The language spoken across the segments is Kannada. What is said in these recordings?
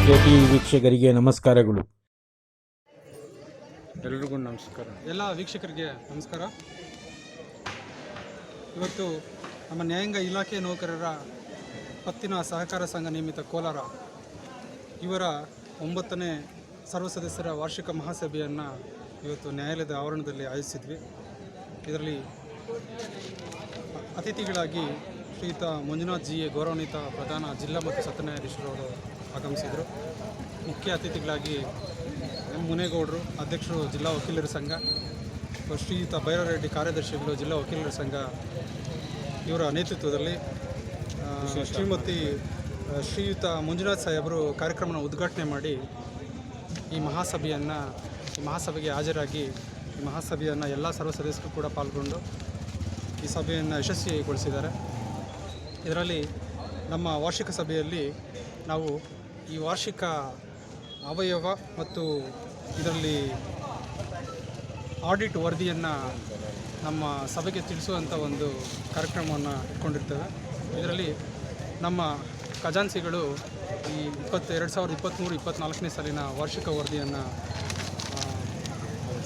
KTV ವೀಕ್ಷಕರಿಗೆ ನಮಸ್ಕಾರಗಳು. ಎಲ್ರಿಗೂ ನಮಸ್ಕಾರ. ಎಲ್ಲ ವೀಕ್ಷಕರಿಗೆ ನಮಸ್ಕಾರ. ಇವತ್ತು ನಮ್ಮ ನ್ಯಾಯಾಂಗ ಇಲಾಖೆ ನೌಕರರ ಪತ್ತಿನ ಸಹಕಾರ ಸಂಘ ನಿಯಮಿತ ಕೋಲಾರ ಇವರ 9ನೇ ಸರ್ವ ಸದಸ್ಯರ ವಾರ್ಷಿಕ ಮಹಾಸಭೆಯನ್ನು ಇವತ್ತು ನ್ಯಾಯಾಲಯದ ಆವರಣದಲ್ಲಿ ಆಯೋಜಿಸಿದ್ವಿ. ಇದರಲ್ಲಿ ಅತಿಥಿಗಳಾಗಿ ಶ್ರೀಯುತ ಮಂಜುನಾಥ್ ಜಿ ಎ ಗೌರವಾನ್ವಿತ ಪ್ರಧಾನ ಜಿಲ್ಲಾ ಮತ್ತು ಸತ್ರ ನ್ಯಾಯಾಧೀಶರು ಆಗಮಿಸಿದರು. ಮುಖ್ಯ ಅತಿಥಿಗಳಾಗಿ ಎಂ ಮುನೇಗೌಡರು, ಅಧ್ಯಕ್ಷರು ಜಿಲ್ಲಾ ವಕೀಲರ ಸಂಘ, ಶ್ರೀಯುತ ಭೈರವರೆಡ್ಡಿ ಕಾರ್ಯದರ್ಶಿಗಳು ಜಿಲ್ಲಾ ವಕೀಲರ ಸಂಘ ಇವರ ನೇತೃತ್ವದಲ್ಲಿ ಶ್ರೀಯುತ ಮಂಜುನಾಥ್ ಸಾಹೇಬರು ಕಾರ್ಯಕ್ರಮನ ಉದ್ಘಾಟನೆ ಮಾಡಿ ಈ ಮಹಾಸಭೆಗೆ ಹಾಜರಾಗಿ ಈ ಮಹಾಸಭೆಯನ್ನು ಎಲ್ಲ ಸರ್ವ ಸದಸ್ಯರು ಕೂಡ ಪಾಲ್ಗೊಂಡು ಈ ಸಭೆಯನ್ನು ಯಶಸ್ವಿಗೊಳಿಸಿದ್ದಾರೆ. ಇದರಲ್ಲಿ ನಮ್ಮ ವಾರ್ಷಿಕ ಸಭೆಯಲ್ಲಿ ನಾವು ಈ ವಾರ್ಷಿಕ ಅವಯವ ಮತ್ತು ಇದರಲ್ಲಿ ಆಡಿಟ್ ವರದಿಯನ್ನು ನಮ್ಮ ಸಭೆಗೆ ತಿಳಿಸುವಂಥ ಒಂದು ಕಾರ್ಯಕ್ರಮವನ್ನು ಇಟ್ಕೊಂಡಿರ್ತೇವೆ. ಇದರಲ್ಲಿ ನಮ್ಮ ಖಜಾನ್ಸಿಗಳು ಈ 2023-24ನೇ ಸಾಲಿನ ವಾರ್ಷಿಕ ವರದಿಯನ್ನು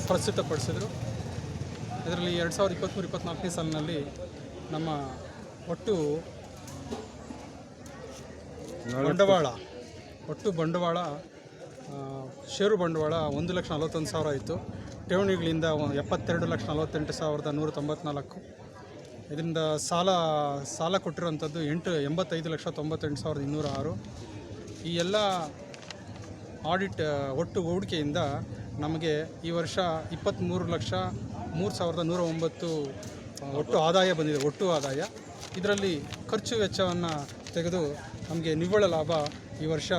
ಪ್ರಸ್ತುತಪಡಿಸಿದರು. ಇದರಲ್ಲಿ 2023-24ನೇ ಸಾಲಿನಲ್ಲಿ ನಮ್ಮ ಒಟ್ಟು ಬಂಡವಾಳ ಷೇರು ಬಂಡವಾಳ 1,41,000 ಆಯಿತು. ಠೇವಣಿಗಳಿಂದ 72,48,194. ಇದರಿಂದ ಸಾಲ ಕೊಟ್ಟಿರುವಂಥದ್ದು 85,98,206. ಈ ಎಲ್ಲ ಆಡಿಟ್ ಒಟ್ಟು ಹೂಡಿಕೆಯಿಂದ ನಮಗೆ ಈ ವರ್ಷ 23,03,109 ಒಟ್ಟು ಆದಾಯ ಬಂದಿದೆ. ಒಟ್ಟು ಆದಾಯ ಇದರಲ್ಲಿ ಖರ್ಚು ವೆಚ್ಚವನ್ನು ತೆಗೆದು ನಮಗೆ ನಿವ್ವಳ ಲಾಭ ಈ ವರ್ಷ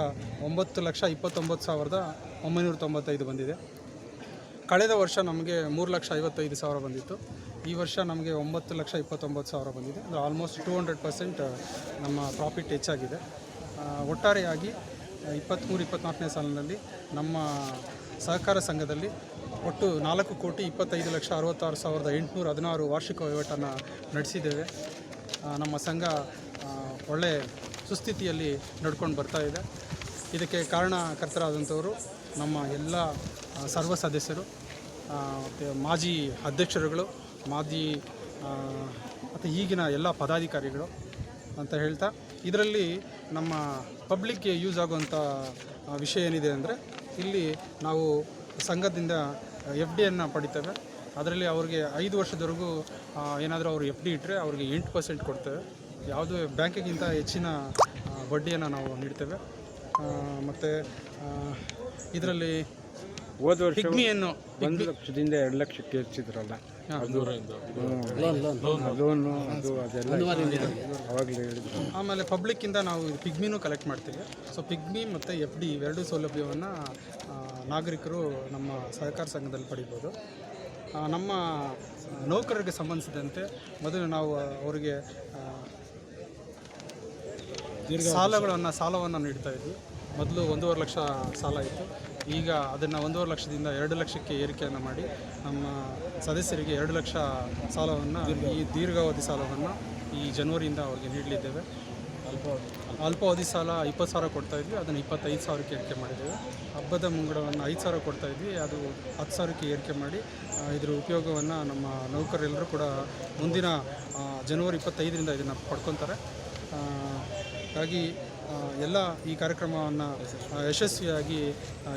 9,29,995 ಬಂದಿದೆ. ಕಳೆದ ವರ್ಷ ನಮಗೆ 3,55,000 ಬಂದಿತ್ತು. ಈ ವರ್ಷ ನಮಗೆ 9,29,000 ಬಂದಿದೆ. ಅಂದರೆ ಆಲ್ಮೋಸ್ಟ್ 200% ನಮ್ಮ ಪ್ರಾಫಿಟ್ ಹೆಚ್ಚಾಗಿದೆ. ಒಟ್ಟಾರೆಯಾಗಿ 23-24ನೇ ಸಾಲಿನಲ್ಲಿ ನಮ್ಮ ಸಹಕಾರ ಸಂಘದಲ್ಲಿ ಒಟ್ಟು 4,25,66,816 ವಾರ್ಷಿಕ ವಹಿವಾಟನ್ನು ನಡೆಸಿದ್ದೇವೆ. ನಮ್ಮ ಸಂಘ ಒಳ್ಳೆ ಸುಸ್ಥಿತಿಯಲ್ಲಿ ನಡ್ಕೊಂಡು ಬರ್ತಾ ಇದೆ. ಇದಕ್ಕೆ ಕಾರಣಕರ್ತರಾದಂಥವರು ನಮ್ಮ ಎಲ್ಲ ಸರ್ವ ಸದಸ್ಯರು, ಮಾಜಿ ಅಧ್ಯಕ್ಷರುಗಳು, ಮತ್ತು ಈಗಿನ ಎಲ್ಲ ಪದಾಧಿಕಾರಿಗಳು ಅಂತ ಹೇಳ್ತಾ, ಇದರಲ್ಲಿ ನಮ್ಮ ಪಬ್ಲಿಕ್ಗೆ ಯೂಸ್ ಆಗುವಂಥ ವಿಷಯ ಏನಿದೆ ಅಂದರೆ, ಇಲ್ಲಿ ನಾವು ಸಂಘದಿಂದ FDಯನ್ನು ಪಡಿತೇವೆ. ಅದರಲ್ಲಿ ಅವ್ರಿಗೆ 5 ವರ್ಷದವರೆಗೂ ಏನಾದರೂ ಅವರು FD ಇಟ್ಟರೆ ಅವ್ರಿಗೆ 8% ಕೊಡ್ತೇವೆ. ಯಾವುದೇ ಬ್ಯಾಂಕಿಗಿಂತ ಹೆಚ್ಚಿನ ಬಡ್ಡಿಯನ್ನು ನಾವು ನೀಡ್ತೇವೆ. ಮತ್ತು ಇದರಲ್ಲಿ ಹೋದ ವರ್ಷ ಪಿಗ್ಮಿಯನ್ನು 1 ಲಕ್ಷದಿಂದ 2 ಲಕ್ಷಕ್ಕೆ ಹೆಚ್ಚಿದ್ರಲ್ಲ, ಲೋನು ಅದು ಅದೆಲ್ಲ ಅವಾಗಲೇ ಹೇಳಿದ್ರು. ಆಮೇಲೆ ಪಬ್ಲಿಕ್ಕಿಂದ ನಾವು ಪಿಗ್ಮಿನೂ ಕಲೆಕ್ಟ್ ಮಾಡ್ತೀವಿ. ಸೊ ಪಿಗ್ಮಿ ಮತ್ತು FD ಇವೆರಡೂ ಸೌಲಭ್ಯವನ್ನು ನಾಗರಿಕರು ನಮ್ಮ ಸಹಕಾರ ಸಂಘದಲ್ಲಿ ಪಡಿಬೋದು. ನಮ್ಮ ನೌಕರರಿಗೆ ಸಂಬಂಧಿಸಿದಂತೆ ಮೊದಲು ನಾವು ಅವರಿಗೆ ಸಾಲವನ್ನು ನೀಡ್ತಾ ಇದ್ವಿ. ಮೊದಲು 1.5 ಲಕ್ಷ ಸಾಲ ಇತ್ತು. ಈಗ ಅದನ್ನು 1.5 ಲಕ್ಷದಿಂದ 2 ಲಕ್ಷಕ್ಕೆ ಏರಿಕೆಯನ್ನು ಮಾಡಿ ನಮ್ಮ ಸದಸ್ಯರಿಗೆ 2 ಲಕ್ಷ ಸಾಲವನ್ನು, ಈ ದೀರ್ಘಾವಧಿ ಸಾಲವನ್ನು ಈ ಜನವರಿಯಿಂದ ಅವರಿಗೆ ನೀಡಲಿದ್ದೇವೆ. ಅಲ್ಪಾವಧಿ ಸಾಲ 20,000 ಕೊಡ್ತಾಯಿದ್ವಿ, ಅದನ್ನು 25,000ಕ್ಕೆ ಏರಿಕೆ ಮಾಡಿದ್ದೇವೆ. ಹಬ್ಬದ ಮುಂಗಡವನ್ನು 5,000 ಕೊಡ್ತಾಯಿದ್ವಿ, ಅದು 10,000ಕ್ಕೆ ಏರಿಕೆ ಮಾಡಿ ಇದರ ಉಪಯೋಗವನ್ನು ನಮ್ಮ ನೌಕರರೆಲ್ಲರೂ ಕೂಡ ಮುಂದಿನ ಜನವರಿ 25ರಿಂದ ಇದನ್ನು ಪಡ್ಕೊತಾರೆ. ಹಾಗಾಗಿ ಎಲ್ಲ ಈ ಕಾರ್ಯಕ್ರಮವನ್ನು ಯಶಸ್ವಿಯಾಗಿ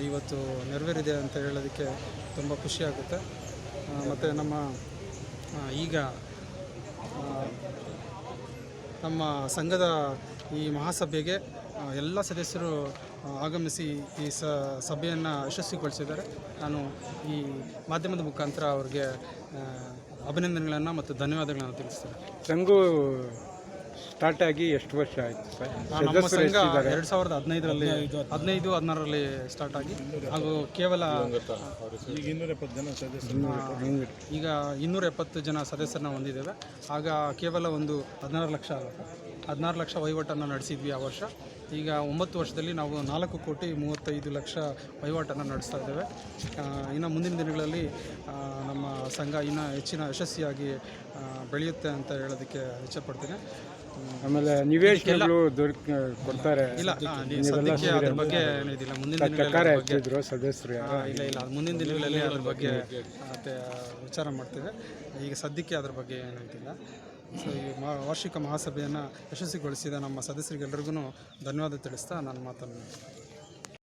ಇವತ್ತು ನೆರವೇರಿದೆ ಅಂತ ಹೇಳೋದಕ್ಕೆ ತುಂಬ ಖುಷಿಯಾಗುತ್ತೆ. ಮತ್ತು ನಮ್ಮ ಸಂಘದ ಈ ಮಹಾಸಭೆಗೆ ಎಲ್ಲ ಸದಸ್ಯರು ಆಗಮಿಸಿ ಈ ಸಭೆಯನ್ನು ಯಶಸ್ವಿಗೊಳಿಸಿದ್ದಾರೆ. ನಾನು ಈ ಮಾಧ್ಯಮದ ಮುಖಾಂತರ ಅವ್ರಿಗೆ ಅಭಿನಂದನೆಗಳನ್ನು ಮತ್ತು ಧನ್ಯವಾದಗಳನ್ನು ತಿಳಿಸ್ತೇನೆ. ಸಂಘವು ಸ್ಟಾರ್ಟ್ ಆಗಿ ಎಷ್ಟು ವರ್ಷ ಆಯಿತು ಸರ್? ನಮ್ಮ ಸಂಘ 2015ರಲ್ಲಿ 15-16ರಲ್ಲಿ ಸ್ಟಾರ್ಟ್ ಆಗಿ, ಹಾಗೂ ಕೇವಲ ಈಗ 270 ಜನ ಸದಸ್ಯರನ್ನ ಹೊಂದಿದ್ದೇವೆ. ಆಗ ಕೇವಲ ಒಂದು 16 ಲಕ್ಷ ಆಗುತ್ತೆ. 16 ಲಕ್ಷ ವಹಿವಾಟನ್ನು ನಡೆಸಿದ್ವಿ ಆ ವರ್ಷ. ಈಗ 9 ವರ್ಷದಲ್ಲಿ ನಾವು 4,35,00,000 ವಹಿವಾಟನ್ನು ನಡೆಸ್ತಾ ಇದ್ದೇವೆ. ಇನ್ನು ಮುಂದಿನ ದಿನಗಳಲ್ಲಿ ನಮ್ಮ ಸಂಘ ಇನ್ನೂ ಹೆಚ್ಚಿನ ಯಶಸ್ವಿಯಾಗಿ ಬೆಳೆಯುತ್ತೆ ಅಂತ ಹೇಳೋದಕ್ಕೆ ಇಚ್ಛೆಪಡ್ತೀನಿ. ಆಮೇಲೆ ನಿವೇಶನಗಳು ಕೊಡ್ತಾರೆ. ಇಲ್ಲ ಸದ್ಯಕ್ಕೆ ಅದ್ರ ಬಗ್ಗೆ ಏನಿದಿಲ್ಲ. ಮುಂದಿನ ದಿನಗಳಲ್ಲಿ ಸದಸ್ಯರು ಇಲ್ಲ ಮುಂದಿನ ದಿನಗಳಲ್ಲಿ ಅದ್ರ ಬಗ್ಗೆ ಮತ್ತೆ ವಿಚಾರ ಮಾಡ್ತೇವೆ. ಈಗ ಸದ್ಯಕ್ಕೆ ಅದ್ರ ಬಗ್ಗೆ ಏನಿದಿಲ್ಲ. ಸೊ ಈ ವಾರ್ಷಿಕ ಮಹಾಸಭೆಯನ್ನು ಯಶಸ್ವಿಗೊಳಿಸಿದ ನಮ್ಮ ಸದಸ್ಯರಿಗೆಲ್ಲರಿಗೂ ಧನ್ಯವಾದ ತಿಳಿಸ್ತಾ ನಾನು ಮಾತನ್ನು